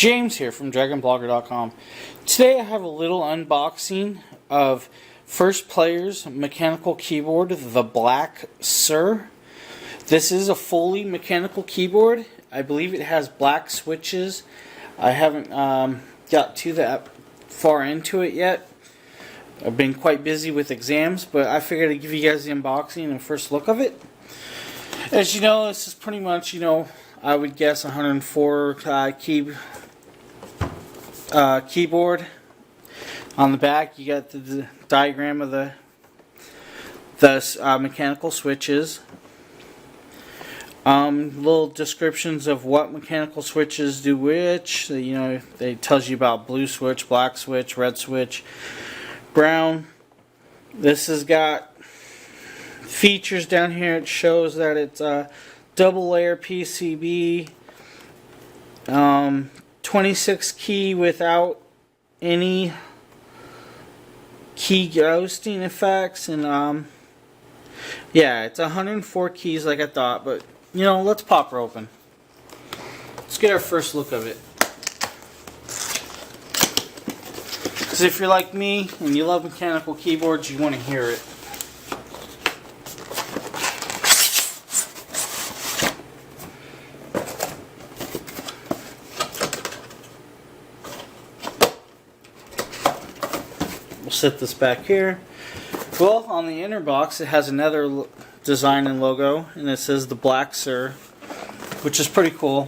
James here from dragonblogger.com. Today I have a little unboxing of First Player's mechanical keyboard, the Black Sur. This is a fully mechanical keyboard. I believe it has black switches. I haven't got to that far into it yet. I've been quite busy with exams, but I figured I'd give you guys the unboxing and first look of it. As you know, this is pretty much, I would guess 104 keyboard. On the back, you got the diagram of the mechanical switches. Little descriptions of what mechanical switches do which. It tells you about blue switch, black switch, red switch, brown. This has got features down here. It shows that it's a double layer PCB, 26 key without any key ghosting effects, and yeah, it's 104 keys like I thought, but let's pop her open. Let's get our first look of it. Because if you're like me and you love mechanical keyboards, you want to hear it. We'll set this back here. Well, on the inner box it has another design and logo, and it says the Black Sur, which is pretty cool.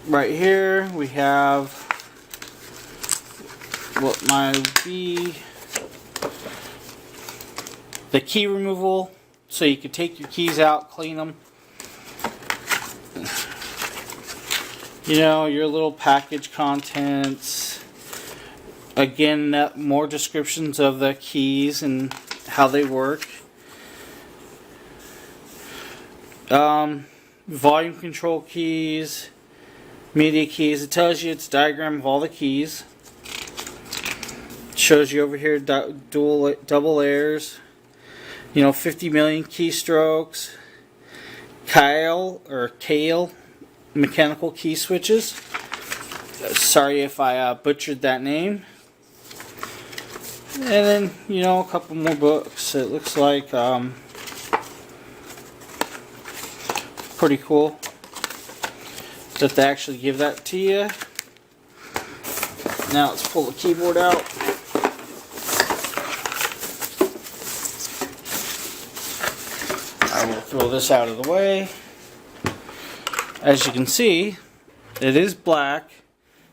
Right here we have what might be the key removal, so you can take your keys out, clean them. Your little package contents. Again, more descriptions of the keys and how they work. Volume control keys, media keys. It tells you it's a diagram of all the keys. It shows you over here double layers. 50 million keystrokes. Kale mechanical key switches. Sorry if I butchered that name. And then, a couple more books. It looks like pretty cool that they actually give that to you. Now let's pull the keyboard out. I will throw this out of the way. As you can see, it is black.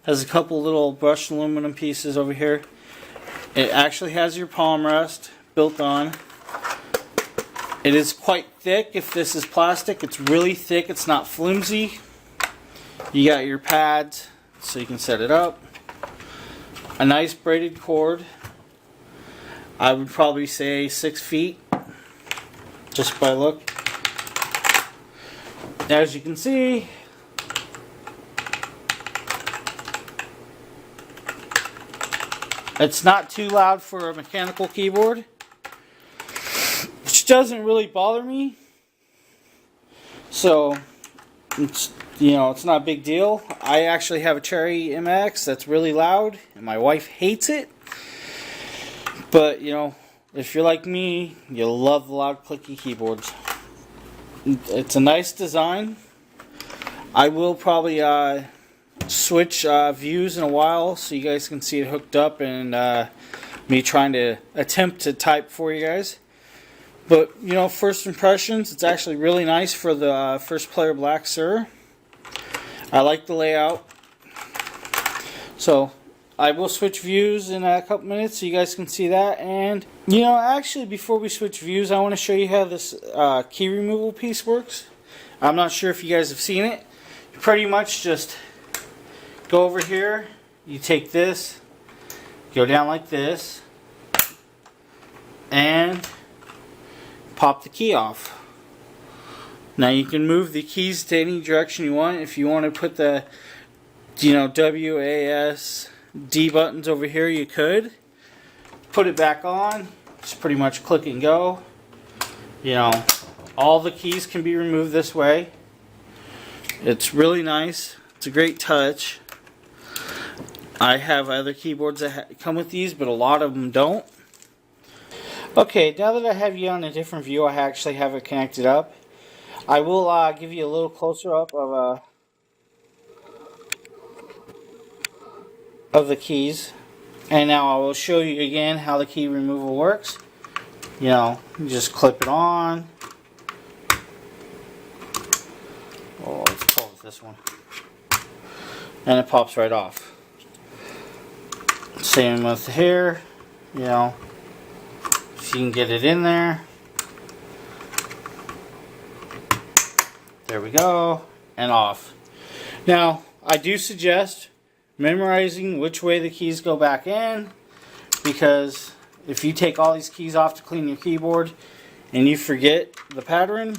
Has a couple little brushed aluminum pieces over here. It actually has your palm rest built on. It is quite thick. If this is plastic, it's really thick. It's not flimsy. You got your pads so you can set it up. A nice braided cord. I would probably say 6 feet, just by look. As you can see, it's not too loud for a mechanical keyboard, which doesn't really bother me. So, it's not a big deal. I actually have a Cherry MX that's really loud, and my wife hates it. But, if you're like me, you'll love the loud clicky keyboards. It's a nice design. I will probably switch views in a while so you guys can see it hooked up, and me trying to attempt to type for you guys. But first impressions, it's actually really nice for the First Player Black Sur. I like the layout. So I will switch views in a couple minutes so you guys can see that. And actually, before we switch views, I want to show you how this key removal piece works. I'm not sure if you guys have seen it. You pretty much just go over here, you take this, go down like this, and pop the key off. Now you can move the keys to any direction you want. If you want to put the W, A, S, D buttons over here, you could. Put it back on, just pretty much click and go. All the keys can be removed this way. It's really nice. It's a great touch. I have other keyboards that come with these, but a lot of them don't. Okay, now that I have you on a different view, I actually have it connected up. I will give you a little closer up of the keys. And now I will show you again how the key removal works. You just clip it on. Oh, let's pull this one. And it pops right off. Same with here, if you can get it in there. There we go, and off. Now, I do suggest memorizing which way the keys go back in, because if you take all these keys off to clean your keyboard and you forget the pattern,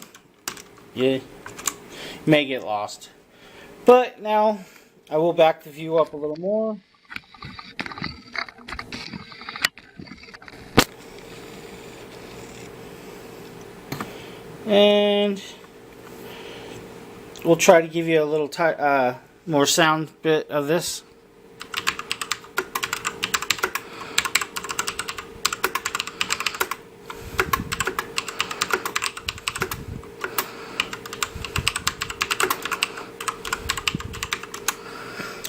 you may get lost. But now, I will back the view up a little more. And we'll try to give you a little more sound bit of this.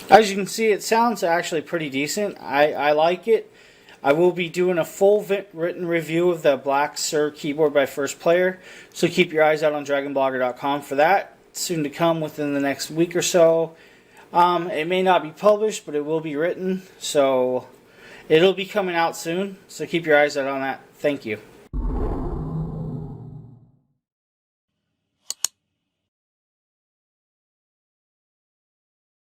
As you can see, it sounds actually pretty decent. I like it. I will be doing a full written review of the Black Sur keyboard by First Player, so keep your eyes out on dragonblogger.com for that. Soon to come within the next week or so. It may not be published, but it will be written, so it'll be coming out soon, so keep your eyes out on that. Thank you.